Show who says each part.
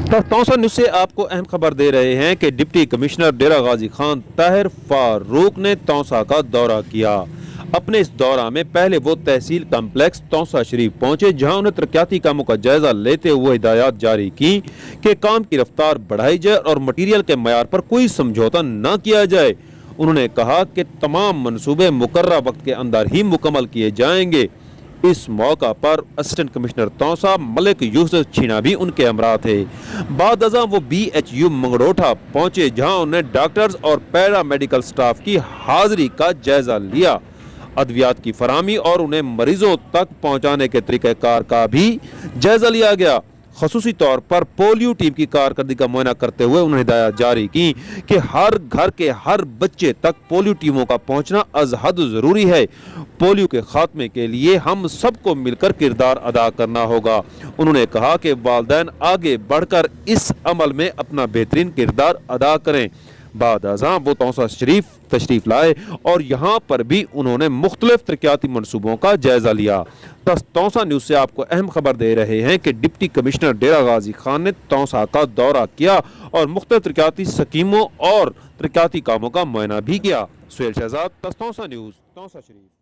Speaker 1: Taunsa news से आपको अहम खबर दे रहे हैं कि डिप्टी कमिश्नर डेरा गाजी खान ताहिर फारूक ने तौसा का दौरा किया। अपने इस दौरा में पहले वो तहसील कम्प्लेक्स तौसा शरीफ पहुंचे, जहां उन्हें तरक्याती कामों का जायजा लेते हुए हिदायत जारी की कि काम की रफ्तार बढ़ाई जाए और मटीरियल के मयार पर कोई समझौता न किया जाए। उन्होंने कहा कि तमाम मनसूबे मुकर्रर वक्त के अंदर ही मुकम्मल किए जाएंगे। इस मौका पर असिस्टेंट कमिश्नर तौसा मलिक यूसुफ छीना भी उनके हमरा थे। बाद अज़ां वो BHU मंगड़ोठा पहुंचे, जहां उन्हें डॉक्टर्स और पैरा मेडिकल स्टाफ की हाजिरी का जायजा लिया। अद्वियात की फराहमी और उन्हें मरीजों तक पहुंचाने के तरीक़ेकार का भी जायजा लिया गया। खसूसी तौर पर पोलियो टीम की कारकर्दगी का मुआयना करते हुए उन्होंने हिदायत जारी की कि हर घर के हर बच्चे तक पोलियो टीमों का पहुंचना अज हद ज़रूरी है। पोलियो के खात्मे के लिए हम सबको मिलकर किरदार अदा करना होगा। उन्होंने कहा कि वालिदैन आगे बढ़कर इस अमल में अपना बेहतरीन किरदार अदा करें। बाद अज़ां वो तौसा शरीफ तशरीफ लाए और यहाँ पर भी उन्होंने मुख्तलिफ तरक्याती मनसूबों का जायजा लिया। तौसा न्यूज़ से आपको अहम खबर दे रहे हैं कि डिप्टी कमिश्नर डेरा गाजी खान ने तौसा का दौरा किया और मुख्तलिफ तरक्याती स्कीमों और तरक्याती कामों का मुआयना भी किया। सुहेल शहजाद, तौसा न्यूज़, तौसा शरीफ।